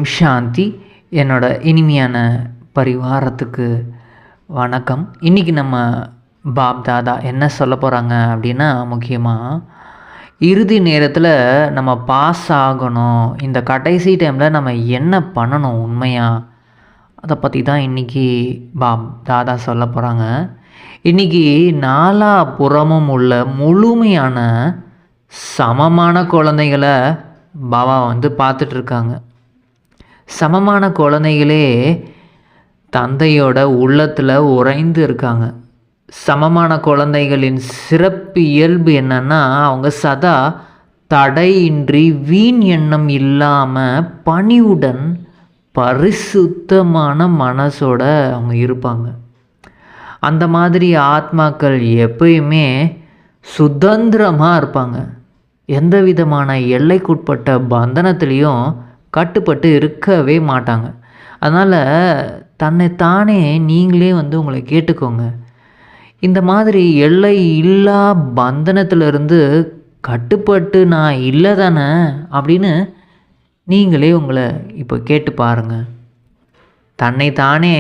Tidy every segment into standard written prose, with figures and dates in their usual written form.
ஓம் சாந்தி. என்னோட இனிமையான பரிவாரத்துக்கு வணக்கம். இன்றைக்கி நம்ம பாப் தாதா என்ன சொல்ல போகிறாங்க அப்படின்னா, முக்கியமாக இறுதி நேரத்தில் நம்ம பாஸ் ஆகணும், இந்த கடைசி டைமில் நம்ம என்ன பண்ணணும் உண்மையாக, அதை பற்றி தான் இன்றைக்கி பாப் தாதா சொல்ல போகிறாங்க. இன்றைக்கி நாலாபுறமும் உள்ள முழுமையான சமமான குழந்தைகளை பாபா பார்த்துட்ருக்காங்க. சமமான குழந்தைகளே தந்தையோட உள்ளத்தில் உறைந்து இருக்காங்க. சமமான குழந்தைகளின் சிறப்பு இயல்பு என்னன்னா, அவங்க சதா தடையின்றி வீண் எண்ணம் இல்லாமல் பணிவுடன் பரிசுத்தமான மனசோட அவங்க இருப்பாங்க. அந்த மாதிரி ஆத்மாக்கள் எப்பயுமே சுதந்திரமாக இருப்பாங்க. எந்த விதமான எல்லைக்குட்பட்ட பந்தனத்துலேயும் கட்டுப்பட்டு இருக்கவே மாட்டாங்க. அதனால் தன்னை தானே நீங்களே உங்களை கேட்டுக்கோங்க. இந்த மாதிரி எல்லை இல்லா பந்தனத்திலிருந்து கட்டுப்பட்டு நான் இல்லை தானே அப்படின்னு நீங்களே உங்களை இப்போ கேட்டு பாருங்கள். தன்னை தானே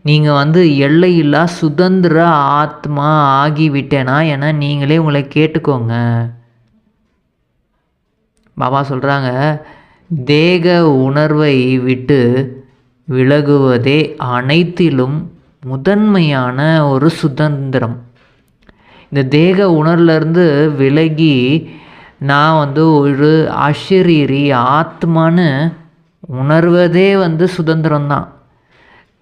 நீங்கள் எல்லை இல்லா சுதந்திர ஆத்மா ஆகிவிட்டேனா என நீங்களே உங்களை கேட்டுக்கோங்க. பாபா சொல்கிறாங்க, தேக உணர்வை விட்டு விலகுவதே அனைத்திலும் முதன்மையான ஒரு சுதந்திரம். இந்த தேக உணர்விலேருந்து விலகி நான் ஒரு அஷரீரி ஆத்மான்னு உணர்வதே சுதந்திரம்தான்.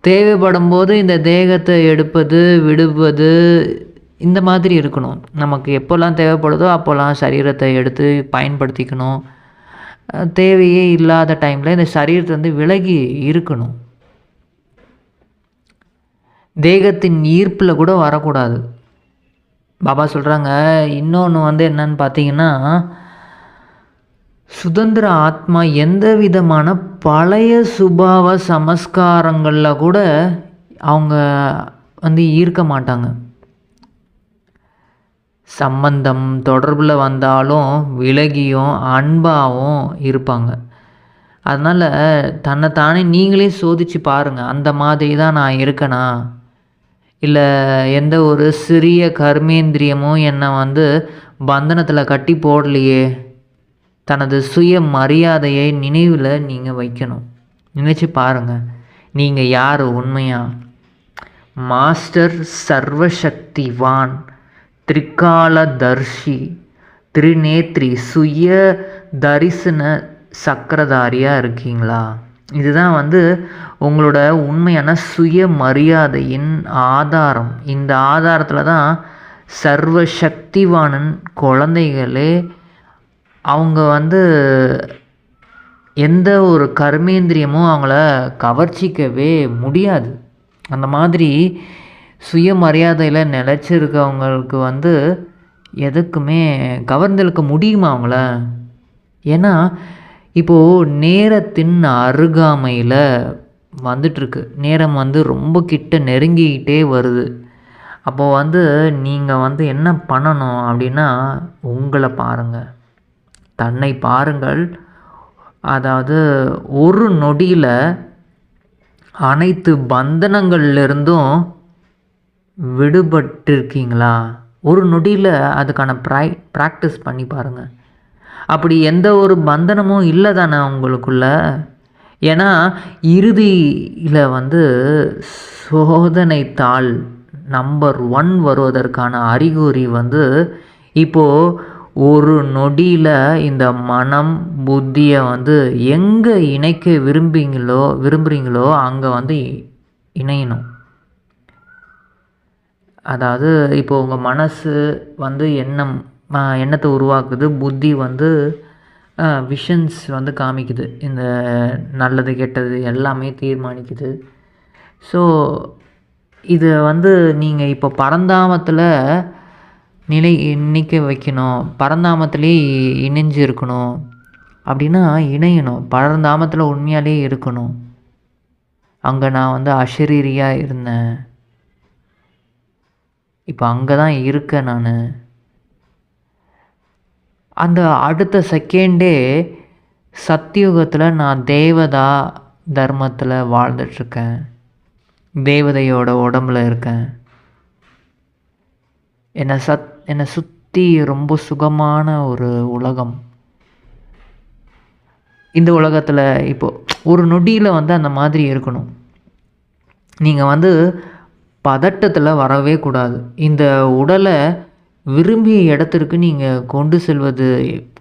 தேவைப்படும் போது இந்த தேகத்தை எடுப்பது விடுவது இந்த மாதிரி இருக்கணும். நமக்கு எப்போல்லாம் தேவைப்படுதோ அப்போல்லாம் சரீரத்தை எடுத்து பயன்படுத்திக்கணும். தேவையே இல்லாத டைமில் இந்த சரீரத்தை விலகி இருக்கணும். தேகத்தின் ஈர்ப்பில் கூட வரக்கூடாது. பாபா சொல்கிறாங்க, இன்னொன்று என்னன்னு பார்த்தீங்கன்னா, சுதந்திர ஆத்மா எந்த விதமான பழைய சுபாவ சமஸ்காரங்களில் கூட அவங்க ஈர்க்க மாட்டாங்க. சம்பந்தம் தொடர்பில் வந்தாலும் விலகியும் அன்பாகவும் இருப்பாங்க. அதனால் தன்னைத்தானே நீங்களே சோதித்து பாருங்கள். அந்த மாதிரி தான் நான் இருக்கேனா, இல்லை எந்த ஒரு சிறிய கர்மேந்திரியமும் என்னை பந்தனத்தில் கட்டி போடலையே. தனது சுய மரியாதையை நினைவில் நீங்கள் வைக்கணும். நினச்சி பாருங்கள், நீங்கள் யார் உண்மையாக. மாஸ்டர் சர்வசக்திவான், திரிகாலதர்ஷி, திரிநேத்ரி, சுய தரிசன சக்கரதாரியாக இருக்கீங்களா? இதுதான் உங்களோட உண்மையான சுய மரியாதையின் ஆதாரம். இந்த ஆதாரத்தில் தான் சர்வசக்திவானன் குழந்தைகளே அவங்க எந்த ஒரு கர்மேந்திரியமும் அவங்கள கவர்ச்சிக்கவே முடியாது. அந்த மாதிரி சுயமரியாதையில் நிலச்சிருக்கவங்களுக்கு எதுக்குமே கவர்ந்தெழுக்க முடியுமா அவங்கள? ஏன்னா இப்போது நேரத்தின் அருகாமையில் வந்துட்டுருக்கு. நேரம் ரொம்ப கிட்ட நெருங்கிக்கிட்டே வருது. அப்போது நீங்கள் என்ன பண்ணணும் அப்படின்னா, உங்களை பாருங்கள், தன்னை பாருங்கள். அதாவது ஒரு நொடியில் அனைத்து பந்தனங்கள்லேருந்தும் விடுபட்டிருக்கீங்களா? ஒரு நொடியில் அதுக்கான ப்ராக்டிஸ் பண்ணி பாருங்கள். அப்படி எந்த ஒரு பந்தனமும் இல்லை தானே உங்களுக்குள்ள. ஏன்னா இறுதியில் சோதனைத்தாள் நம்பர் 1 வருவதற்கான அறிகுறி இப்போது ஒரு நொடியில் இந்த மனம் புத்தியை எங்கே இணைக்க விரும்புகிறீங்களோ அங்கே இணையணும். அதாவது இப்போது உங்கள் மனசு எண்ணத்தை உருவாக்குது, புத்தி விஷன்ஸ் காமிக்குது, இந்த நல்லது கெட்டது எல்லாமே தீர்மானிக்குது. ஸோ இது நீங்கள் இப்போ பரந்தாமத்தில் நினைக்க வைக்கணும். பரந்தாமத்திலே இணைஞ்சு இருக்கணும் அப்படின்னா இணையணும். பரந்தாமத்தில் உண்மையாலே இருக்கணும். அங்கே நான் அஷரீரியாக இருந்தேன், இப்போ அங்கே தான் இருக்கேன் நான். அந்த அடுத்த செகண்டே சத்தியுகத்தில் நான் தேவதா தர்மத்தில் வாழ்ந்துட்டுருக்கேன், தேவதையோட உடம்புல இருக்கேன். என்னை சுற்றி ரொம்ப சுகமான ஒரு உலகம். இந்த உலகத்தில் இப்போது ஒரு நொடியில் வந்து அந்த மாதிரி இருக்கணும். நீங்கள் பதட்டத்தில் வரவே கூடாது. இந்த உடலை விரும்பிய இடத்திற்கு நீங்கள்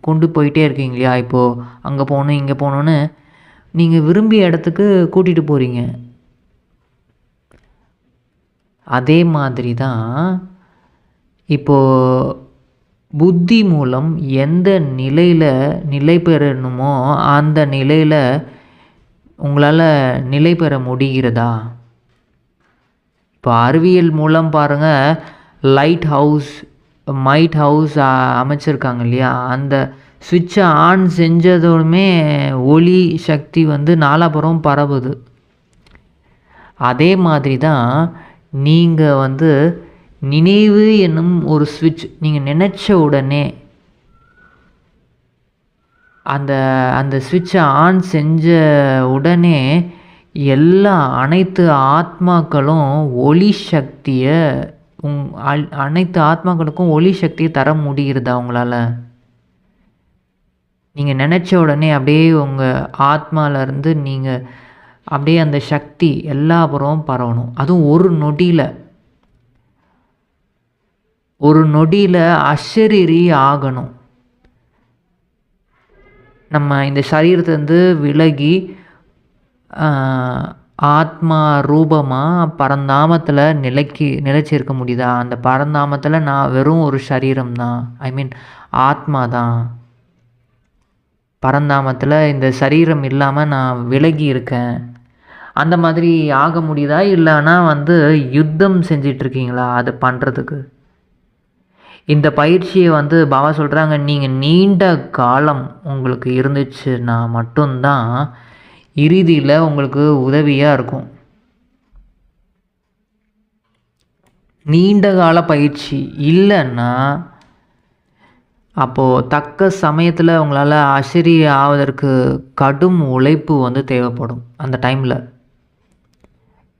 கொண்டு போயிட்டே இருக்கீங்க இல்லையா? இப்போது அங்கே போகணும் இங்கே போகணுன்னு நீங்கள் விரும்பிய இடத்துக்கு கூட்டிகிட்டு போகிறீங்க. அதே மாதிரி தான் இப்போது புத்தி மூலம் எந்த நிலையில் நிலை பெறணுமோ அந்த நிலையில் உங்களால் நிலை பெற முடிகிறதா? இப்போ அறிவியல் மூலம் பாருங்கள், மைட் ஹவுஸ் அமைச்சிருக்காங்க இல்லையா? அந்த சுவிட்சை ஆன் செஞ்சதுமே ஒளி சக்தி நாலாபுறம் பரவுது. அதே மாதிரி தான் நீங்கள் நினைவு என்னும் ஒரு சுவிட்ச் நீங்கள் நினச்ச உடனே அந்த சுவிட்சை ஆன் செஞ்ச உடனே அனைத்து ஆத்மாக்களும் அனைத்து ஆத்மாக்களுக்கும் ஒளி சக்தியை தர முடிகிறதா உங்களால்? நீங்கள் நினச்ச உடனே அப்படியே உங்கள் ஆத்மாவிலேருந்து நீங்கள் அப்படியே அந்த சக்தி எல்லா புறமும் பரவணும். அதுவும் ஒரு நொடியில் அசரீரி ஆகணும். நம்ம இந்த சரீரத்திலேருந்து விலகி ஆத்மா ரூபமாக பரந்தாமத்தில் நிலைச்சிருக்க முடியுதா? அந்த பரந்தாமத்தில் நான் வெறும் ஒரு சரீரம் தான், ஆத்மா தான். பரந்தாமத்தில் இந்த சரீரம் இல்லாமல் நான் விலகி இருக்கேன். அந்த மாதிரி ஆக முடியுதா? இல்லைன்னா யுத்தம் செஞ்சிட்ருக்கீங்களா அது பண்ணுறதுக்கு? இந்த பயிற்சியை பாபா சொல்கிறாங்க, நீங்கள் நீண்ட காலம் உங்களுக்கு இருந்துச்சுன்னா மட்டும்தான் இறுதியில் உங்களுக்கு உதவியாக இருக்கும். நீண்ட கால பயிற்சி இல்லைன்னா அப்போது தக்க சமயத்தில் உங்களால் அசரி ஆவதற்கு கடும் உழைப்பு தேவைப்படும் அந்த டைமில்.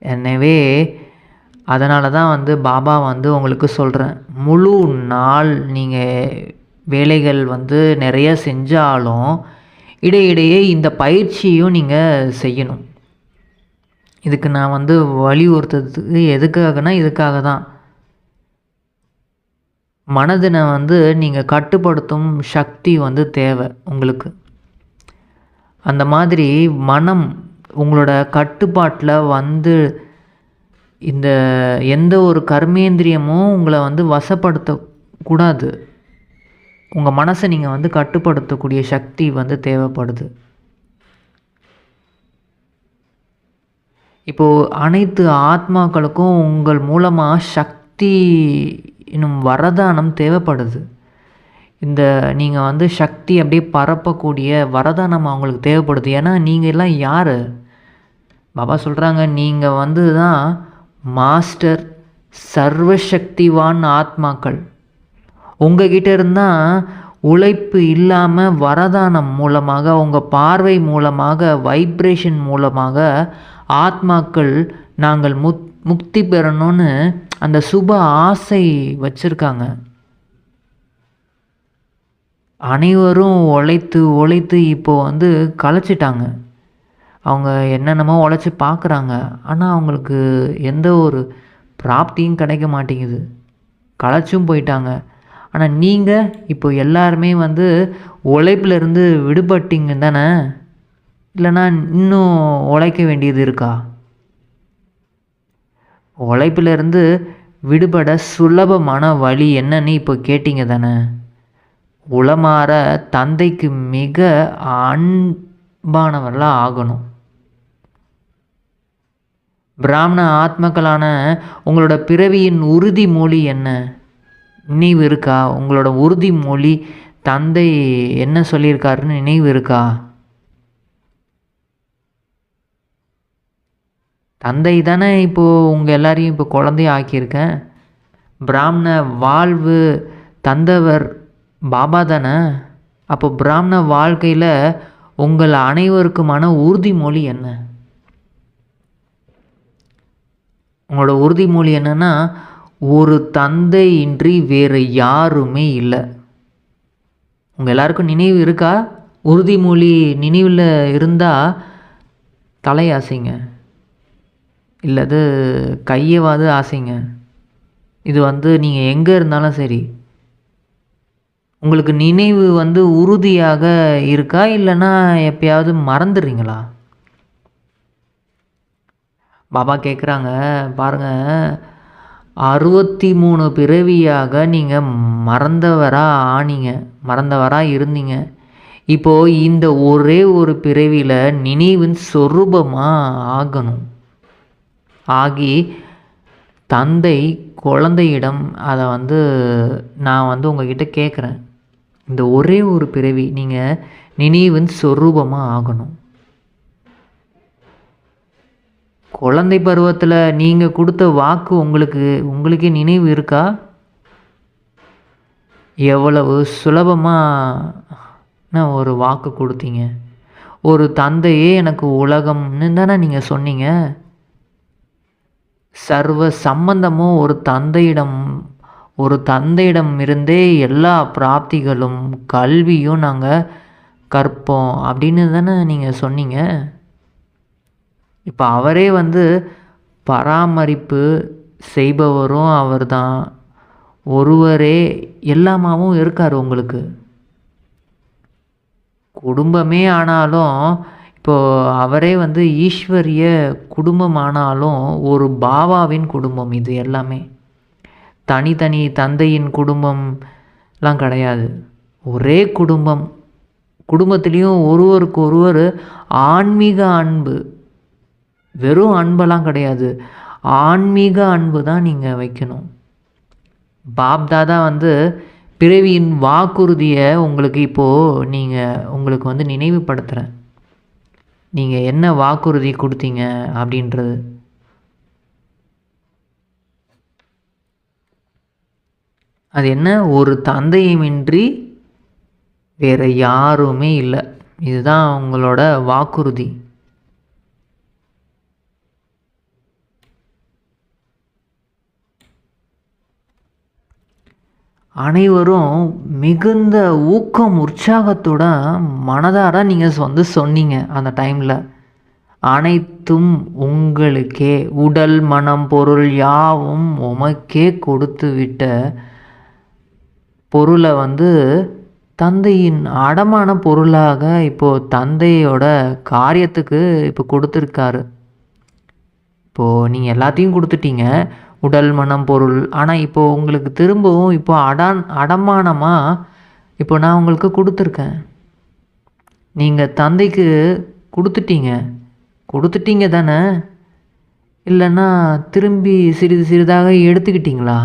எனவே அதனால தான் பாபா உங்களுக்கு சொல்கிறேன், முழு நாள் நீங்கள் வேலைகள் நிறைய செஞ்சாலும் இடையிடையே இந்த பயிற்சியும் நீங்கள் செய்யணும். இதுக்கு நான் வலியுறுத்துறதுக்கு இதுக்காக தான் மனதினை நீங்கள் கட்டுப்படுத்தும் சக்தி தேவை உங்களுக்கு. அந்த மாதிரி மனம் உங்களோட கட்டுப்பாட்டில் இந்த எந்த ஒரு கர்மேந்திரியமும் உங்களை வசப்படுத்தக்கூடாது. உங்கள் மனசை நீங்கள் கட்டுப்படுத்தக்கூடிய சக்தி தேவைப்படுது. இப்போது அனைத்து ஆத்மாக்களுக்கும் உங்கள் மூலமாக சக்தி இன்னும் வரதானம் தேவைப்படுது. நீங்கள் சக்தி அப்படியே பரப்பக்கூடிய வரதானம் அவங்களுக்கு தேவைப்படுது. ஏன்னா நீங்கள் எல்லாம் யார்? பாபா சொல்கிறாங்க, நீங்கள் தான் மாஸ்டர் சர்வசக்திவான் ஆத்மாக்கள். உங்ககிட்ட இருந்தால் உழைப்பு இல்லாமல் வரதானம் மூலமாக, உங்கள் பார்வை மூலமாக, வைப்ரேஷன் மூலமாக ஆத்மாக்கள் நாங்கள் முக்தி பெறணும்னு அந்த சுப ஆசை வச்சுருக்காங்க. அனைவரும் உழைத்து இப்போது களைச்சிட்டாங்க. அவங்க என்னென்னமோ உழைச்சி பார்க்குறாங்க, ஆனால் அவங்களுக்கு எந்த ஒரு பிராப்தியும் கிடைக்க மாட்டேங்குது, களைச்சும் போயிட்டாங்க. ஆனால் நீங்கள் இப்போ எல்லாருமே உழைப்பிலிருந்து விடுபட்டீங்க தானே? இல்லைன்னா இன்னும் உழைக்க வேண்டியது இருக்கா? உழைப்பிலிருந்து விடுபட சுலபமான வழி என்னன்னு இப்போ கேட்டிங்க தானே? உளமாற தந்தைக்கு மிக அன்பானவர்களாக ஆகணும். பிராமண ஆத்மக்களான உங்களோட பிறவியின் உறுதிமொழி என்ன? நினைவு இருக்கா? உங்களோட உறுதிமொழி தந்தை என்ன சொல்லியிருக்காருன்னு நினைவு இருக்கா? தந்தை தானே இப்போது உங்கள் எல்லாரையும் இப்போ குழந்தைய ஆக்கியிருக்கேன். பிராமண வாழ்வு தந்தவர் பாபா தானே. அப்போ பிராமண வாழ்க்கையில் உங்கள் அனைவருக்குமான உறுதிமொழி என்ன? உங்களோட உறுதிமொழி என்னன்னா, ஒரு தந்தை இன்றி வேறு யாருமே இல்லை. உங்கள் எல்லாருக்கும் நினைவு இருக்கா? உறுதிமொழி நினைவில் இருந்தால் தலையாசைங்க, இல்லது கையவாது ஆசைங்க. இது நீங்கள் எங்கே இருந்தாலும் சரி, உங்களுக்கு நினைவு உறுதியாக இருக்கா, இல்லைன்னா எப்பயாவது மறந்துடுறீங்களா? பாபா கேட்குறாங்க, பாருங்கள், 63 பிறவியாக நீங்கள் மறந்தவராக இருந்தீங்க. இப்போது இந்த ஒரே ஒரு பிறவியில் நினைவின் சொரூபமாக ஆகணும். ஆகி தந்தை குழந்தையிடம் அதை நான் உங்ககிட்ட கேட்குறேன். இந்த ஒரே ஒரு பிறவி நீங்கள் நினைவின் சொரூபமாக ஆகணும். குழந்தை பருவத்தில் நீங்கள் கொடுத்த வாக்கு உங்களுக்கே நினைவு இருக்கா? எவ்வளவு சுலபமாக ஒரு வாக்கு கொடுத்தீங்க. ஒரு தந்தையே எனக்கு உலகம்னு தானே நீங்கள் சொன்னீங்க. சர்வ சம்பந்தமும் ஒரு தந்தையிடம் இருந்தே எல்லா பிராப்திகளும் கல்வியும் நாங்கள் கற்போம் அப்படின்னு தானே நீங்கள் சொன்னீங்க. இப்போ அவரே பராமரிப்பு செய்பவரும் அவர் தான். ஒருவரே எல்லாமாவும் இருக்கார். உங்களுக்கு குடும்பமே ஆனாலும், இப்போது அவரே ஈஸ்வரிய குடும்பம் ஆனாலும் ஒரு பாபாவின் குடும்பம். இது எல்லாமே தனித்தனி தந்தையின் குடும்பம்லாம் கிடையாது. ஒரே குடும்பம். குடும்பத்துலேயும் ஒருவருக்கு ஒருவர் ஆன்மீக அன்பு, வெறும் அன்பெல்லாம் கிடையாது, ஆன்மீக அன்பு தான் நீங்கள் வைக்கணும். பாப்தாதா பிறவியின் வாக்குறுதியை உங்களுக்கு இப்போது உங்களுக்கு நினைவுபடுத்துகிறேன். நீங்கள் என்ன வாக்குறுதி கொடுத்தீங்க அப்படின்றது. அது என்ன? ஒரு தந்தையுமின்றி வேறு யாருமே இல்லை. இதுதான் உங்களோட வாக்குறுதி. அனைவரும் மிகுந்த ஊக்கம் உற்சாகத்தோட மனதார நீங்கள் சொன்னீங்க. அந்த டைமில் அனைத்தும் உங்களுக்கே, உடல் மனம் பொருள் யாவும் உமக்கே கொடுத்து விட்ட பொருளை தந்தையின் அடமான பொருளாக இப்போது தந்தையோட காரியத்துக்கு இப்போ கொடுத்துருக்காரு. இப்போது நீங்கள் எல்லாத்தையும் கொடுத்துட்டீங்க, உடல் மனம் பொருள். ஆனால் இப்போது உங்களுக்கு திரும்பவும் அடமானமாக இப்போ நான் உங்களுக்கு கொடுத்துருக்கேன். நீங்கள் தந்தைக்கு கொடுத்துட்டீங்க தானே? இல்லைன்னா திரும்பி சிறிது சிறிதாக எடுத்துக்கிட்டீங்களா?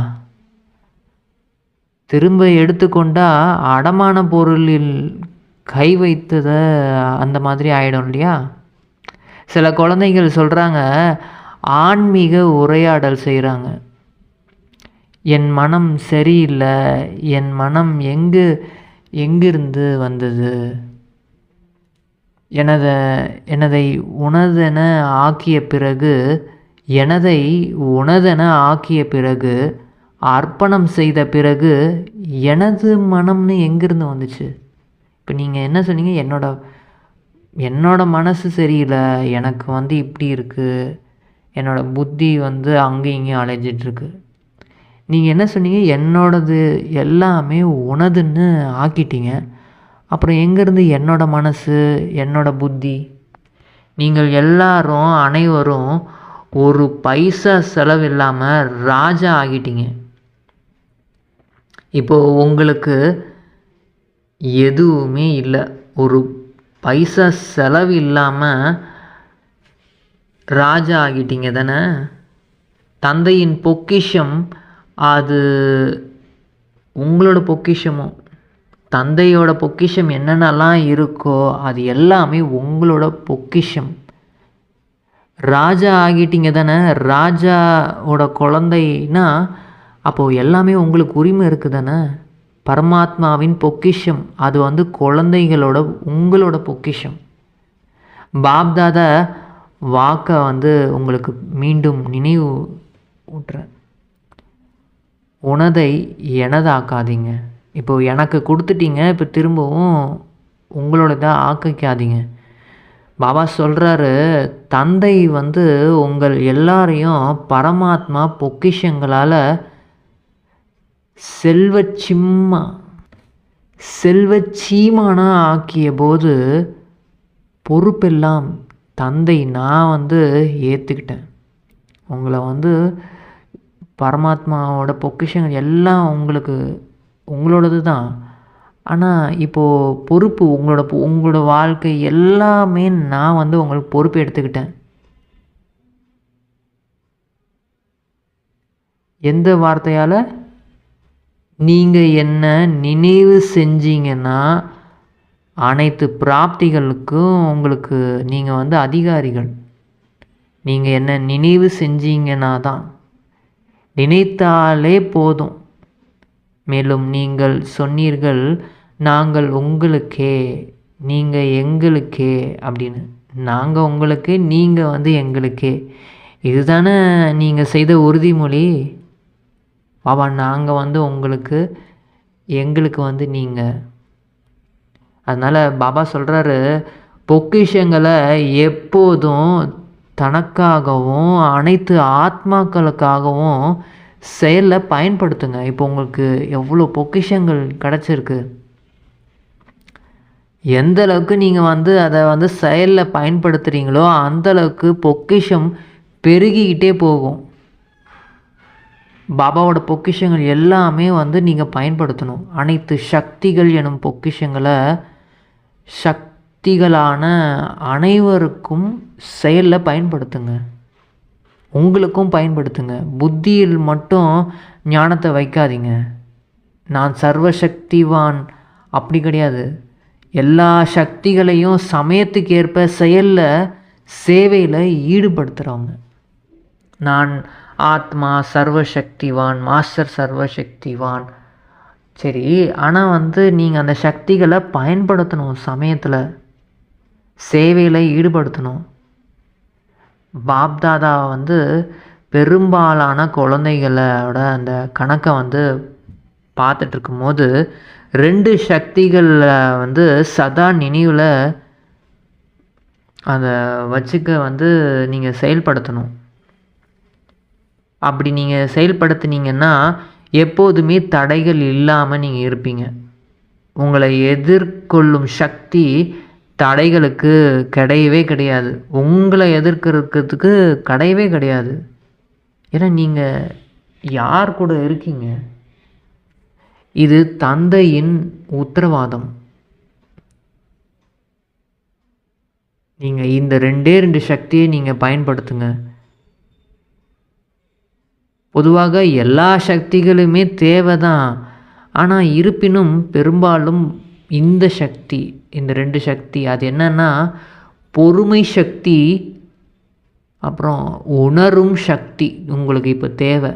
திரும்ப எடுத்துக்கொண்டால் அடமான பொருளில் கை வைத்ததை அந்த மாதிரி ஆகிடும் இல்லையா? சில குழந்தைகள் சொல்கிறாங்க, ஆன்மீக உரையாடல் செய்கிறாங்க. என் மனம் சரியில்லை, என் மனம் எங்கிருந்து வந்தது, எனதை உனதென ஆக்கிய பிறகு அர்ப்பணம் செய்த பிறகு எனது மனம்னு எங்கிருந்து வந்துச்சு? இப்போ நீங்கள் என்ன சொன்னீங்க? என்னோட மனசு சரியில்லை, எனக்கு இப்படி இருக்குது, என்னோடய புத்தி அங்கேயும் இங்கேயும் அலைஞ்சிட்ருக்கு. நீங்கள் என்ன சொன்னீங்க? என்னோடது எல்லாமே உனதுன்னு ஆக்கிட்டீங்க. அப்புறம் எங்கேருந்து என்னோடய மனசு, என்னோடய புத்தி? நீங்கள் அனைவரும் ஒரு பைசா செலவில்லாமல் ராஜா ஆகிட்டீங்க. இப்போது உங்களுக்கு எதுவுமே இல்லை. ஒரு பைசா செலவு இல்லாமல் ராஜா ஆகிட்டீங்க தானே? தந்தையின் பொக்கிஷம் அது உங்களோட பொக்கிஷமும். தந்தையோட பொக்கிஷம் என்னென்னலாம் இருக்கோ அது எல்லாமே உங்களோட பொக்கிஷம். ராஜா ஆகிட்டீங்க தானே? ராஜாவோட குழந்தைன்னா அப்போது எல்லாமே உங்களுக்கு உரிமை இருக்குது தானே? பரமாத்மாவின் பொக்கிஷம் அது குழந்தைகளோட உங்களோட பொக்கிஷம். பாப்தாதா வாக்கை வந்து உங்களுக்கு மீண்டும் நினைவு ஊட்டுறேன். உனதை எனதாக்காதீங்க. இப்போது எனக்கு கொடுத்துட்டீங்க, இப்போ திரும்பவும் உங்களோடதாக ஆக்கிக்காதீங்க. பாபா சொல்கிறாரு, தந்தை வந்து உங்கள் எல்லாரையும் பரமாத்மா பொக்கிஷங்களால் செல்வச்சீமானா ஆக்கிய போது பொறுப்பெல்லாம் தந்தை நான் வந்து ஏற்றுக்கிட்டேன். உங்களை வந்து பரமாத்மாவோட பொக்கிஷங்கள் எல்லாம் உங்களோடது தான். ஆனால் இப்போது பொறுப்பு உங்களோட வாழ்க்கை எல்லாமே நான் வந்து உங்களுக்கு பொறுப்பு எடுத்துக்கிட்டேன். எந்த வார்த்தையால்? நீங்கள் என்ன நினைவு செஞ்சீங்கன்னா அனைத்து பிராப்திகளுக்கும் உங்களுக்கு நீங்கள் வந்து அதிகாரிகள். நீங்கள் என்ன நினைவு செஞ்சீங்கன்னா தான், நினைத்தாலே போதும். மேலும் நீங்கள் சொன்னீர்கள், நாங்கள் உங்களுக்கே, நீங்கள் எங்களுக்கே அப்படின்னு. நாங்கள் உங்களுக்கு, நீங்கள் வந்து எங்களுக்கே. இதுதானே நீங்கள் செய்த உறுதிமொழி. பாபா, நாங்கள் வந்து உங்களுக்கு, எங்களுக்கு வந்து நீங்கள். அதனால் பாபா சொல்கிறாரு, பொக்கிஷங்களை எப்போதும் தனக்காகவும் அனைத்து ஆத்மாக்களுக்காகவும் செயலில் பயன்படுத்துங்க. இப்போ உங்களுக்கு எவ்வளோ பொக்கிஷங்கள் கிடச்சிருக்கு. எந்த அளவுக்கு நீங்கள் வந்து அதை வந்து செயலில் பயன்படுத்துகிறீங்களோ அந்தளவுக்கு பொக்கிஷம் பெருகிக்கிட்டே போகும். பாபாவோட பொக்கிஷங்கள் எல்லாமே வந்து நீங்கள் பயன்படுத்தணும். அனைத்து சக்திகள் எனும் பொக்கிஷங்களை சக்திகளான அனைவருக்கும் செயலில் பயன்படுத்துங்க. உங்களுக்கும் பயன்படுத்துங்க. புத்தியில் மட்டும் ஞானத்தை வைக்காதீங்க. நான் சர்வசக்திவான் அப்படி கிடையாது. எல்லா சக்திகளையும் சமயத்துக்கு ஏற்ப செயலில் சேவையில் ஈடுபடுத்துகிறவங்க. நான் ஆத்மா சர்வசக்திவான், மாஸ்டர் சர்வசக்திவான். சரி, ஆனால் வந்து நீங்கள் அந்த சக்திகளை பயன்படுத்தணும். சமயத்தில் சேவையில் ஈடுபடுத்தணும். பாப்தாதா வந்து பெரும்பாலான குழந்தைகளோட அந்த கணக்கை வந்து பார்த்துட்ருக்கும்போது 2 சக்திகளில் வந்து சதா நினைவில் அதை வச்சுக்க வந்து நீங்கள் செயல்படுத்தணும். அப்படி நீங்கள் செயல்படுத்தினீங்கன்னா எப்போதுமே தடைகள் இல்லாமல் நீங்கள் இருப்பீங்க. உங்களை எதிர்கொள்ளும் சக்தி தடைகளுக்கு கிடையவே கிடையாது. உங்களை எதிர்க்கிறதுக்கு கிடையவே கிடையாது. ஏன்னா நீங்கள் யார் கூட இருக்கீங்க? இது தந்தையின் உத்தரவாதம். நீங்கள் இந்த 2 சக்தியை நீங்கள் பயன்படுத்துங்க. பொதுவாக எல்லா சக்திகளுமே தேவை தான். ஆனால் இருப்பினும் பெரும்பாலும் இந்த சக்தி, இந்த 2 சக்தி, அது என்னன்னா பொறுமை சக்தி, அப்புறம் உணரும் சக்தி உங்களுக்கு இப்போ தேவை.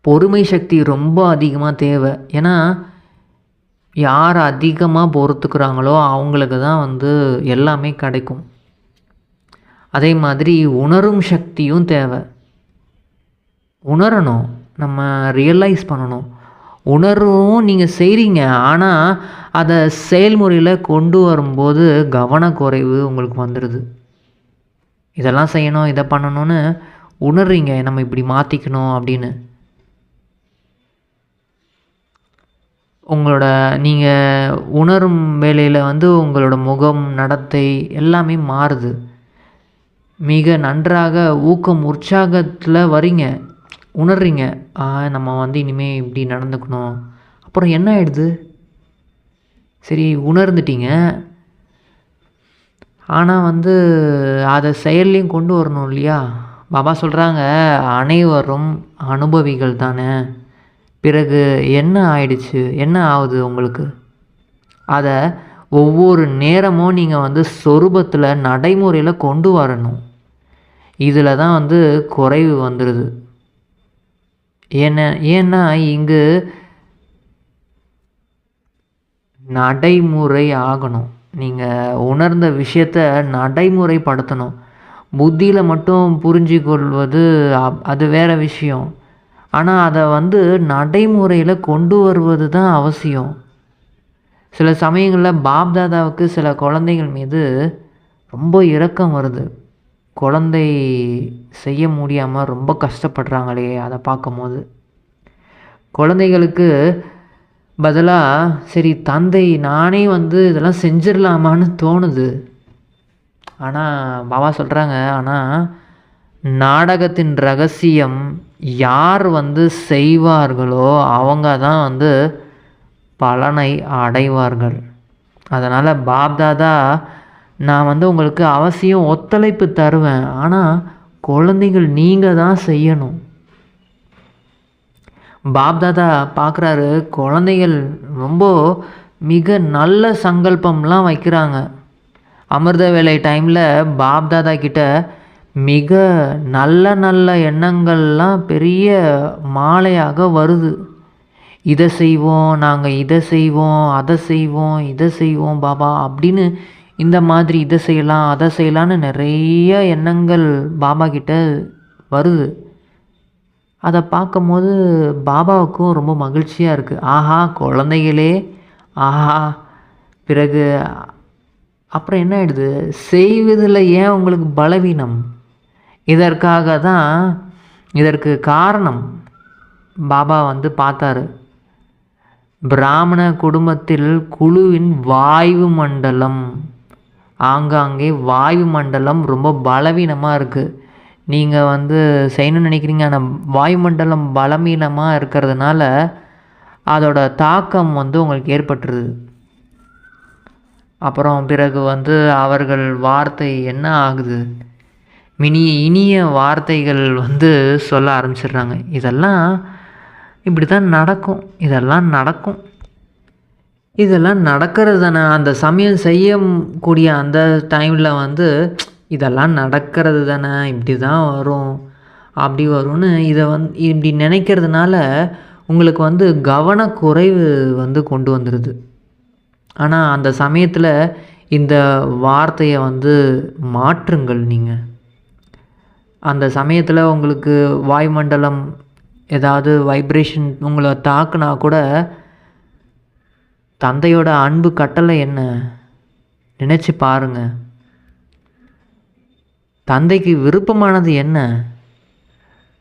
பொறுமை சக்தி ரொம்ப அதிகமாக தேவை. ஏன்னா யார் அதிகமாக பொறுத்துக்கிறாங்களோ அவங்களுக்கு தான் வந்து எல்லாமே கிடைக்கும். அதே மாதிரி உணரும் சக்தியும் தேவை. உணரணும், நம்ம ரியலைஸ் பண்ணணும். உணர்வும் நீங்கள் செய்கிறீங்க, ஆனால் அதை செயல்முறையில் கொண்டு வரும்போது கவனக்குறைவு உங்களுக்கு வந்துடுது. இதெல்லாம் செய்யணும், இதை பண்ணணும்னு உணர்றீங்க, நம்ம இப்படி மாற்றிக்கணும் அப்படின்னு. உங்களோட நீங்கள் உணரும் வேலையில் வந்து உங்களோட முகம், நடத்தை எல்லாமே மாறுது. மிக நன்றாக உற்சாகத்தில் வரீங்க, உணர்றீங்க, நம்ம வந்து இனிமேல் இப்படி நடந்துக்கணும். அப்புறம் என்ன ஆயிடுது? சரி, உணர்ந்துட்டீங்க, ஆனால் வந்து அதை செயல்லையும் கொண்டு வரணும் இல்லையா? பாபா சொல்கிறாங்க, அனைவரும் அனுபவிகள் தானே. பிறகு என்ன ஆயிடுச்சு, என்ன ஆகுது உங்களுக்கு? அதை ஒவ்வொரு நேரமும் நீங்கள் வந்து சொரூபத்தில் நடைமுறையில் கொண்டு வரணும். இதில் தான் வந்து குறைவு வந்துடுது. ஏன்னா இங்கு நடைமுறை ஆகணும். நீங்கள் உணர்ந்த விஷயத்த நடைமுறைப்படுத்தணும். புத்தியில் மட்டும் புரிஞ்சிக்கொள்வது அது வேறு விஷயம். ஆனால் அதை வந்து நடைமுறையில் கொண்டு வருவது தான் அவசியம். சில சமயங்களில் பாப்தாதாவுக்கு சில குழந்தைகள் மீது ரொம்ப இரக்கம் வருது. குழந்தை செய்ய முடியாமல் ரொம்ப கஷ்டப்படுறாங்களே, அதை பார்க்கும்போது குழந்தைகளுக்கு பதிலாக சரி தந்தை நானே வந்து இதெல்லாம் செஞ்சிடலாமான்னு தோணுது. ஆனால் பாபா சொல்கிறாங்க, ஆனால் நாடகத்தின் ரகசியம் யார் வந்து செய்வார்களோ அவங்க தான் வந்து பலனை அடைவார்கள். அதனால் பாப்தாதா நான் வந்து உங்களுக்கு அவசியம் ஒத்துழைப்பு தருவேன், ஆனால் குழந்தைகள் நீங்கள் தான் செய்யணும். பாப்தாதா பார்க்குறாரு, குழந்தைகள் ரொம்ப மிக நல்ல சங்கல்பம்லாம் வைக்கிறாங்க. அமிர்த வேலை டைமில் பாப்தாதா கிட்ட மிக நல்ல நல்ல எண்ணங்கள்லாம் பெரிய மாலையாக வருது. இதை செய்வோம், நாங்கள் இதை செய்வோம், அதை செய்வோம், இதை செய்வோம் பாபா அப்படின்னு, இந்த மாதிரி இதை செய்யலாம் அதை செய்யலான்னு நிறைய எண்ணங்கள் பாபா கிட்ட வருது. அதை பார்க்கும்போது பாபாவுக்கும் ரொம்ப மகிழ்ச்சியாக இருக்குது. ஆஹா குழந்தைகளே, ஆஹா. பிறகு அப்புறம் என்ன ஆகிடுது, செய்வதில் ஏன் உங்களுக்கு பலவீனம்? இதற்காக தான், இதற்கு காரணம் பாபா வந்து பார்த்தாரு. பிராமண குடும்பத்தில் குழுவின் வாயு மண்டலம், ஆங்காங்கே வாயு மண்டலம் ரொம்ப பலவீனமாக இருக்குது. நீங்கள் வந்து செய்யணும்னு நினைக்கிறீங்க, ஆனால் வாயுமண்டலம் பலவீனமாக இருக்கிறதுனால அதோட தாக்கம் வந்து உங்களுக்கு ஏற்பட்டுருது. அப்புறம் பிறகு வந்து அவர்கள் வார்த்தை என்ன ஆகுது, இனிய வார்த்தைகள் வந்து சொல்ல ஆரம்பிச்சிடுறாங்க. இதெல்லாம் இப்படி தான் நடக்கும், இதெல்லாம் நடக்கிறது தானே. அந்த சமயம் செய்யக்கூடிய அந்த டைமில் வந்து இதெல்லாம் நடக்கிறது தானே, இப்படி தான் வரும் அப்படி வரும்னு இதை இப்படி நினைக்கிறதுனால உங்களுக்கு வந்து கவனக்குறைவு வந்து கொண்டு வந்துடுது. ஆனால் அந்த சமயத்தில் இந்த வார்த்தையை வந்து மாற்றுங்கள். நீங்கள் அந்த சமயத்தில் உங்களுக்கு வாயுமண்டலம் ஏதாவது வைப்ரேஷன் உங்களை தாக்குனா கூட தந்தையோட அன்பு கட்டளை என்ன நினச்சி பாருங்கள். தந்தைக்கு விருப்பமானது என்ன?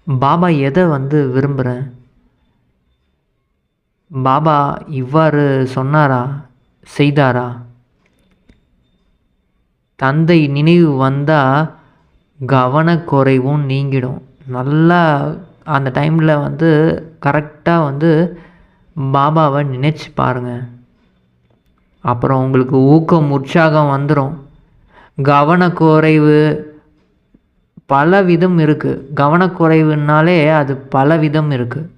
பாபா எதை வந்து விரும்புகிறேன்? பாபா இவ்வாறு சொன்னாரா, செய்தாரா? தந்தை நினைவு வந்தால் கவனக்குறைவும் நீங்கிடும். நல்லா அந்த டைமில் வந்து கரெக்டாக வந்து பாபாவை நினச்சி பாருங்கள். அப்புறம் உங்களுக்கு ஊக்கம் உற்சாகம் வந்துடும். கவனக்குறைவு பல விதம் இருக்குது. கவனக்குறைவுனாலே அது பல விதம் இருக்குது.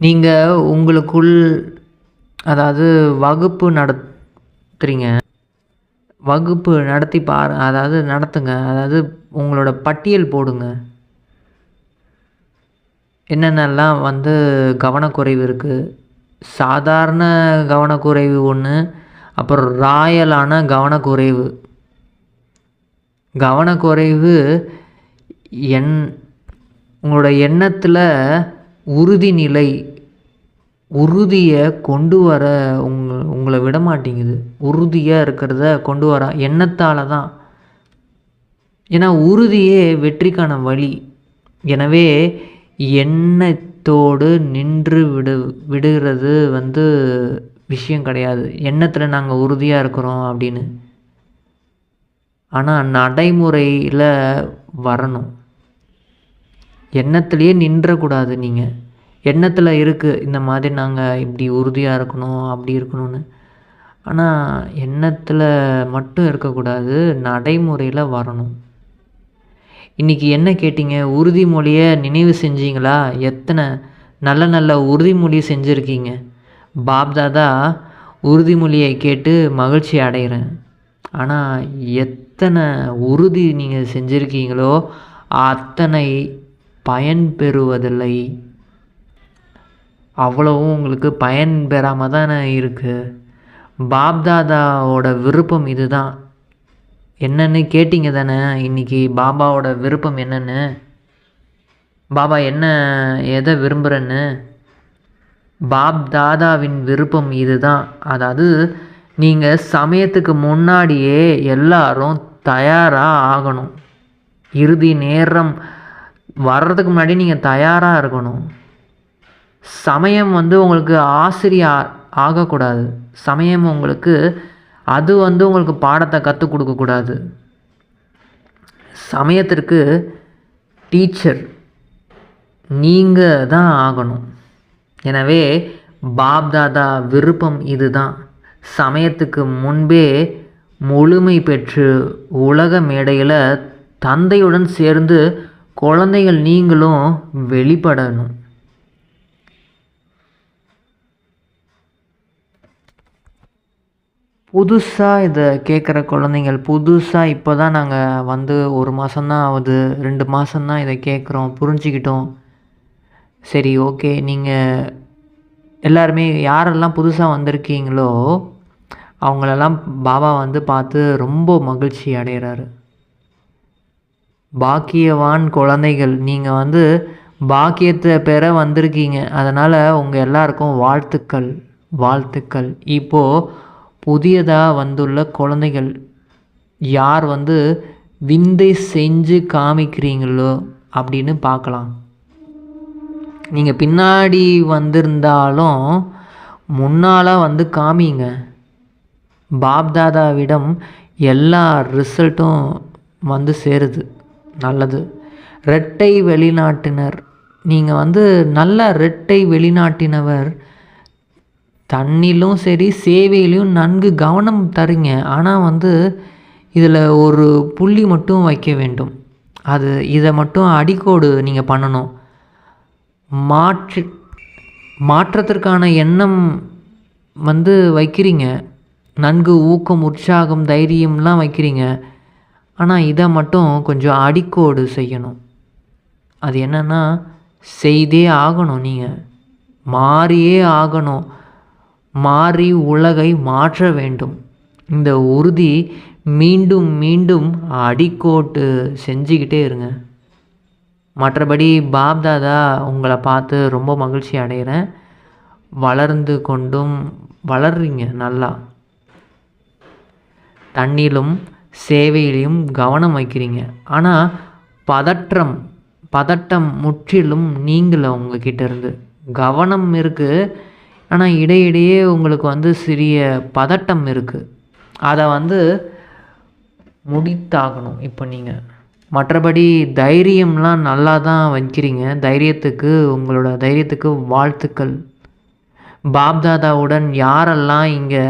நீங்கள் உங்களுக்குள் அதாவது வகுப்பு நடத்துகிறீங்க, வகுப்பு நடத்தி அதாவது நடத்துங்க. அதாவது உங்களோட பட்டியல் போடுங்க, என்னென்னலாம் வந்து கவனக்குறைவு இருக்குது. சாதாரண கவனக்குறைவு ஒன்று, அப்புறம் ராயலான கவனக்குறைவு. கவனக்குறைவு உங்களோட எண்ணத்தில் உறுதியை கொண்டு வர உங்களை விட மாட்டேங்குது. உறுதியாக இருக்கிறத கொண்டு வர எண்ணத்தால் தான். ஏன்னா உறுதியே வெற்றிக்கான வழி. எனவே எண்ணத்தோடு நின்று விடுகிறது வந்து விஷயம் கிடையாது. எண்ணத்தில் நாங்கள் உறுதியாக இருக்கிறோம் அப்படின்னு. ஆனால் நடைமுறையில் வரணும். எண்ணத்துலேயே நின்றக்கூடாது. நீங்கள் எண்ணத்தில் இருக்குது இந்த மாதிரி நாங்கள் இப்படி உறுதியாக இருக்கணும் அப்படி இருக்கணும்னு. ஆனால் எண்ணத்தில் மட்டும் இருக்கக்கூடாது, நடைமுறையில் வரணும். இன்றைக்கி என்ன கேட்டிங்க, உறுதிமொழியை நினைவு செஞ்சீங்களா? எத்தனை நல்ல நல்ல உறுதிமொழி செஞ்சுருக்கீங்க. பாப்தாதா உறுதிமொழியை கேட்டு மகிழ்ச்சி அடைகிறேன். ஆனால் எத்தனை உறுதி நீங்கள் செஞ்சுருக்கீங்களோ அத்தனை பயன் பெறுவதில்லை. அவ்வளவும் உங்களுக்கு பயன் பெறாமல் தானே இருக்குது. பாப்தாதாவோட விருப்பம் இதுதான். என்னன்னு கேட்டிங்க தானே இன்றைக்கி பாபாவோட விருப்பம் என்னன்னு, பாபா என்ன எதை விரும்புகிறேன்னு. பாப்தாதாவின் விருப்பம் இதுதான். அதாவது நீங்கள் சமயத்துக்கு முன்னாடியே எல்லாரும் தயாராக ஆகணும். இறுதி நேரம் வர்றதுக்கு முன்னாடி நீங்கள் தயாராக இருக்கணும். சமயம் உங்களுக்கு ஆசிரியர் ஆகக்கூடாது. சமயம் உங்களுக்கு உங்களுக்கு பாடத்தை கற்றுக் கொடுக்கக்கூடாது. சமயத்திற்கு டீச்சர் நீங்கள் தான் ஆகணும். எனவே பாப்தாதா விருப்பம் இதுதான். சமயத்துக்கு முன்பே முழுமை பெற்று உலக மேடையில் தந்தையுடன் சேர்ந்து குழந்தைகள் நீங்களும் வெளிப்படணும். புதுசாக இதை கேட்குற குழந்தைங்கள், புதுசாக இப்போ தான் நாங்கள் 1 மாதம்தான் ஆகுது, 2 மாதம்தான் இதை கேட்குறோம், புரிஞ்சுக்கிட்டோம். சரி, ஓகே. நீங்கள் எல்லாருமே யாரெல்லாம் புதுசாக வந்திருக்கீங்களோ அவங்களெல்லாம் பாபா பார்த்து ரொம்ப மகிழ்ச்சி அடைகிறாரு. பாக்கியவான் குழந்தைகள், நீங்கள் பாக்கியத்தை பெற வந்திருக்கீங்க. அதனால் உங்கள் எல்லாருக்கும் வாழ்த்துக்கள், வாழ்த்துக்கள். இப்போது புதியதாக வந்துள்ள குழந்தைகள் யார் விந்தை செஞ்சு காமிக்கிறீங்களோ அப்படின்னு பார்க்கலாம். நீங்கள் பின்னாடி வந்திருந்தாலும் முன்னால் காமிங்க. பாப்தாதாவிடம் எல்லா ரிசல்ட்டும் சேருது. நல்லது. இரட்டை வெளிநாட்டினர், நீங்கள் நல்ல இரட்டை வெளிநாட்டினவர். தண்ணிலும் சரி சேவையிலையும் நன்கு கவனம் தருங்க. ஆனால் இதில் ஒரு புள்ளி மட்டும் வைக்க வேண்டும். இதை மட்டும் அடிக்கோடு நீங்கள் பண்ணணும். மாற்றத்திற்கான எண்ணம் வைக்கிறீங்க. நன்கு ஊக்கம், உற்சாகம், தைரியம்லாம் வைக்கிறீங்க. ஆனால் இதை மட்டும் கொஞ்சம் அடிக்கோடு செய்யணும். அது என்னென்னா, செய்தே ஆகணும். நீங்கள் மாறியே ஆகணும். மாறி உலகை மாற்ற வேண்டும். இந்த உறுதி மீண்டும் மீண்டும் அடிக்கோட்டு செஞ்சுக்கிட்டே இருங்க. மற்றபடி பாப்தாதா உங்களை பார்த்து ரொம்ப மகிழ்ச்சி அடைகிறேன். வளர்ந்து கொண்டும் வளர்றீங்க. நல்லா தண்ணிலும் சேவையிலையும் கவனம் வைக்கிறீங்க. ஆனால் பதட்டம் முற்றிலும் நீங்கள. உங்ககிட்ட இருந்து கவனம் இருக்குது, ஆனால் இடையிடையே உங்களுக்கு சிறிய பதட்டம் இருக்குது. அதை முடித்தாகணும் இப்போ நீங்கள். மற்றபடி தைரியம்லாம் நல்லா தான் வைக்கிறீங்க. உங்களோட தைரியத்துக்கு வாழ்த்துக்கள். பாப்தாதாவுடன் யாரெல்லாம் இங்கே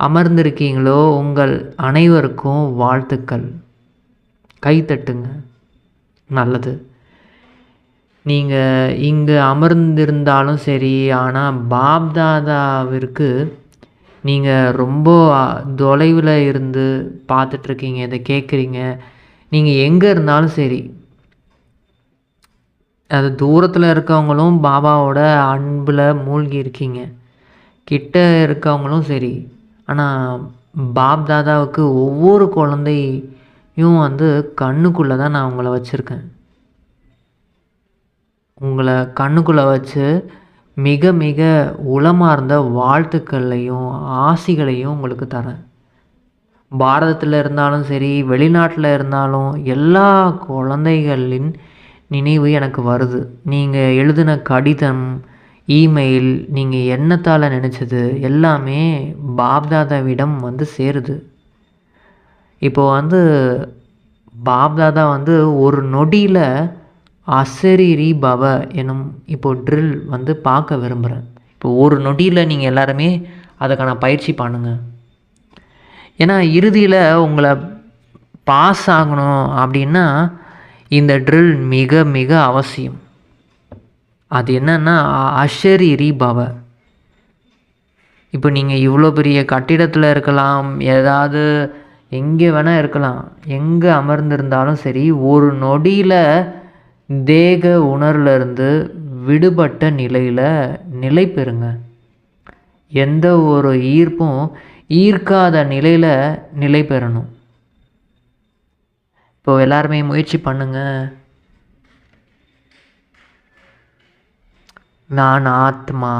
அமர்ந்திருக்கீங்களோ உங்கள் அனைவருக்கும் வாழ்த்துக்கள். கைத்தட்டுங்க. நல்லது. நீங்கள் இங்கே அமர்ந்திருந்தாலும் சரி, ஆனால் பாப்தாதாவிற்கு நீங்கள் ரொம்ப தொலைவில் இருந்து பார்த்துட்ருக்கீங்க, இதை கேட்குறீங்க. நீங்கள் எங்கே இருந்தாலும் சரி, அது தூரத்தில் இருக்கவங்களும் பாபாவோட அன்பில் மூழ்கி இருக்கீங்க, கிட்ட இருக்கவங்களும் சரி. ஆனால் பாப்தாதாவுக்கு ஒவ்வொரு குழந்தையும் கண்ணுக்குள்ளே தான் நான் உங்களை வச்சுருக்கேன். உங்களை கண்ணுக்குள்ளே வச்சு மிக மிக உளமார்ந்த வாழ்த்துக்களையும் ஆசிகளையும் உங்களுக்கு தரேன். பாரதத்தில் இருந்தாலும் சரி, வெளிநாட்டில் இருந்தாலும் எல்லா குழந்தைகளின் நினைவு எனக்கு வருது. நீங்கள் எழுதின கடிதம், இமெயில், நீங்கள் எண்ணத்தால் நினச்சது எல்லாமே பாப்தாதாவிடம் சேருது. இப்போது பாப்தாதா ஒரு நொடியில் அசரீரி பவ எனும் ட்ரில் பார்க்க விரும்புகிறேன். இப்போ ஒரு நொடியில் நீங்கள் எல்லாருமே அதுக்கான பயிற்சி பண்ணுங்கள். ஏன்னா இறுதியில் உங்களை பாஸ் ஆகணும் அப்படின்னா இந்த ட்ரில் மிக மிக அவசியம். அது என்னன்னா அஷரீரி பவ. இப்போ நீங்கள் இவ்வளோ பெரிய கட்டிடத்தில் இருக்கலாம், ஏதாவது எங்கே வேணால் இருக்கலாம், எங்கே அமர்ந்திருந்தாலும் சரி, ஒரு நொடியில் தேக உணர்விலிருந்து விடுபட்ட நிலையில் நிலை பெறுங்க. எந்த ஒரு ஈர்ப்பும் ஈர்க்காத நிலையில் நிலை பெறணும். இப்போ எல்லாருமே முயற்சி பண்ணுங்க. நான் ஆத்மா,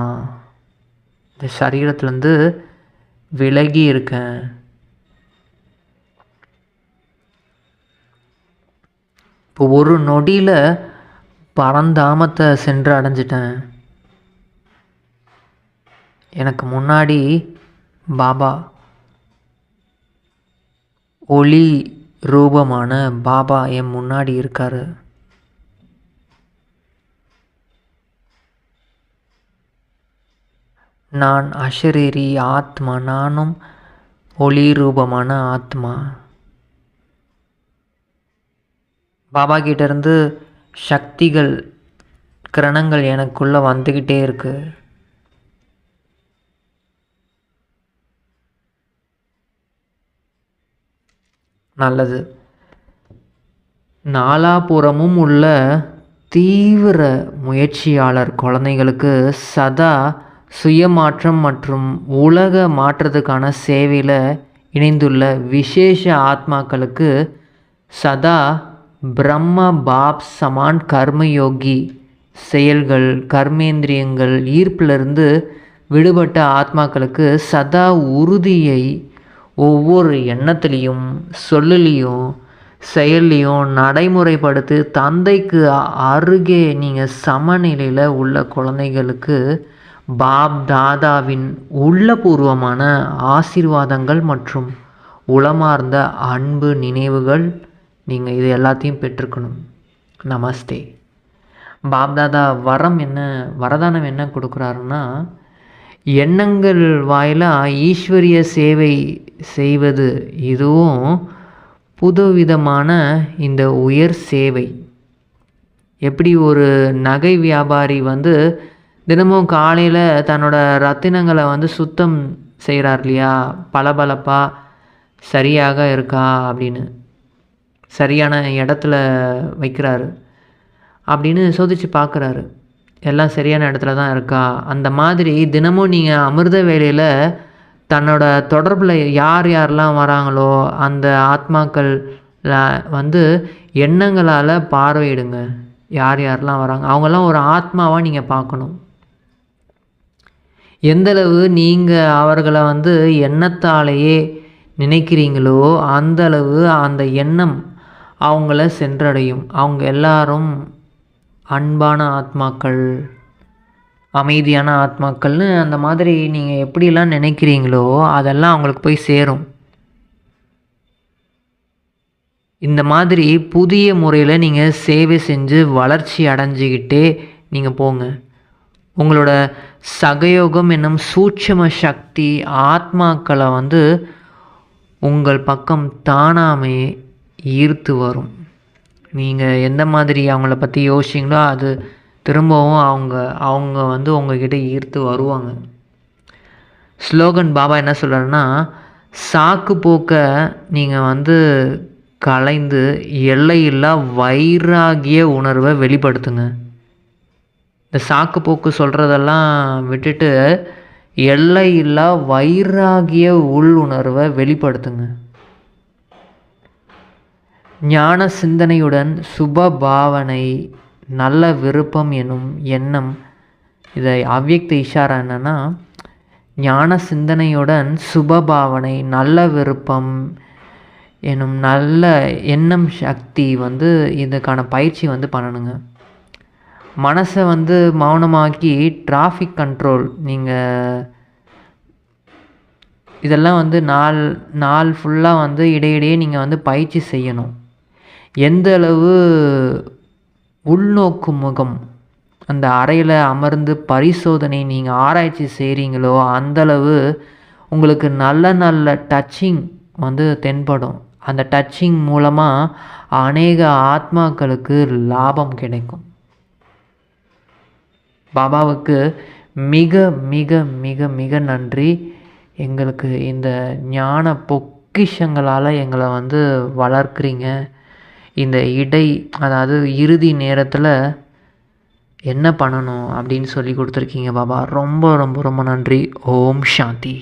இந்த சரீரத்துலேருந்து விலகி இருக்கேன். இப்போ ஒரு நொடியில் பரந்தாமத்தை சென்று அடைஞ்சிட்டேன். எனக்கு முன்னாடி பாபா, ஒளி ரூபமான பாபா என் முன்னாடி இருக்காரு. நான் அஷரீரி ஆத்மா, நானும் ஒளி ரூபமான ஆத்மா. பாபா கிட்டேருந்து சக்திகள், கிரணங்கள் எனக்குள்ளே வந்துக்கிட்டே இருக்கு. நல்லது. நாலாபுறமும் உள்ள தீவிர முயற்சியாளர் குழந்தைகளுக்கு சதா சுயமாற்றம் மற்றும் உலக மாற்றத்துக்கான சேவையில் இணைந்துள்ள விசேஷ ஆத்மாக்களுக்கு சதா பிரம்ம பாப் சமான் கர்மயோகி செயல்கள், கர்மேந்திரியங்கள், ஈர்ப்பிலிருந்து விடுபட்ட ஆத்மாக்களுக்கு சதா உறுதியை ஒவ்வொரு எண்ணத்துலேயும், சொல்லுலேயும், செயல்லையும் நடைமுறைப்படுத்தி தந்தைக்கு அருகே நீங்கள் சமநிலையில் உள்ள குழந்தைகளுக்கு பாப் தாதாவின் உள்ளபூர்வமான ஆசீர்வாதங்கள் மற்றும் உளமார்ந்த அன்பு நினைவுகள். நீங்கள் இது எல்லாத்தையும் பெற்றுக்கணும். நமஸ்தே. பாப்தாதா வரதானம் என்ன கொடுக்குறாருன்னா, எண்ணங்கள் வாயிலாக ஈஸ்வரிய சேவை செய்வது, இதுவும் புதுவிதமான இந்த உயர் சேவை. எப்படி ஒரு நகை வியாபாரி தினமும் காலையில் தன்னோட ரத்தினங்களை சுத்தம் செய்கிறார் இல்லையா, பளபளப்பாக சரியாக இருக்கா அப்படின்னு, சரியான இடத்துல வைக்கிறாரு அப்படின்னு சோதித்து பார்க்குறாரு, எல்லாம் சரியான இடத்துல தான் இருக்கா. அந்த மாதிரி தினமும் நீங்கள் அமிர்த வேளையில் தன்னோட தொடர்பில் யார் யாரெல்லாம் வராங்களோ அந்த ஆத்மாக்கள் எண்ணங்களால் பார்வையிடுங்க. யார் யாரெல்லாம் வராங்க அவங்கெல்லாம் ஒரு ஆத்மாவாக நீங்கள் பார்க்கணும். எந்தளவு நீங்கள் அவர்களை எண்ணத்தாலேயே நினைக்கிறீங்களோ அந்தளவு அந்த எண்ணம் அவங்கள சென்றடையும். அவங்க எல்லாரும் அன்பான ஆத்மாக்கள், அமைதியான ஆத்மாக்கள்னு அந்த மாதிரி நீங்கள் எப்படிலாம் நினைக்கிறீங்களோ அதெல்லாம் அவங்களுக்கு போய் சேரும். இந்த மாதிரி புதிய முறையில் நீங்கள் சேவை செஞ்சு வளர்ச்சி அடைஞ்சிக்கிட்டே நீங்கள் போங்க. உங்களோட சகயோகம் என்னும் சூட்சும சக்தி ஆத்மாக்களை உங்கள் பக்கம் தானாமே ஈர்த்து வரும். நீங்கள் எந்த மாதிரி அவங்கள பற்றி யோசிச்சிங்களோ அது திரும்பவும் அவங்க உங்ககிட்ட ஈர்த்து வருவாங்க. ஸ்லோகன் பாபா என்ன சொல்கிறாருன்னா, சாக்கு போக்க நீங்கள் கலைந்து எல்லையில்லா வைராகிய உணர்வை வெளிப்படுத்துங்க. இந்த சாக்கு போக்கு சொல்கிறதெல்லாம் விட்டுட்டு எல்லையில்லா வைராகிய உள்ளுணர்வை வெளிப்படுத்துங்க. ஞான சிந்தனையுடன் சுப பாவனை, நல்ல விருப்பம் எனும் எண்ணம். இதை அவ்யக்த இஷாரா என்னென்னா, ஞான சிந்தனையுடன் சுப பாவனை, நல்ல விருப்பம் எனும் நல்ல எண்ணம் சக்தி இதுக்கான பயிற்சி பண்ணணுங்க. மனசை மௌனமாக்கி டிராஃபிக் கண்ட்ரோல், நீங்கள் இதெல்லாம் நாள் ஃபுல்லாக இடையிடையே நீங்கள் பயிற்சி செய்யணும். எந்த அளவு உள்நோக்கு முகம், அந்த அறையில் அமர்ந்து பரிசோதனை நீங்கள் ஆராய்ச்சி செய்கிறீங்களோ அந்தளவு உங்களுக்கு நல்ல நல்ல டச்சிங் தென்படும். அந்த டச்சிங் மூலமாக அநேக ஆத்மாக்களுக்கு லாபம் கிடைக்கும். பாபாவுக்கு மிக மிக மிக மிக நன்றி. எங்களுக்கு இந்த ஞான பொக்கிஷங்களால் எங்களை வளர்க்குறீங்க. இந்த அதாவது இறுதி நேரத்தில் என்ன பண்ணணும் அப்படின்னு சொல்லி கொடுத்துருக்கீங்க பாபா. ரொம்ப ரொம்ப ரொம்ப நன்றி. ஓம் சாந்தி.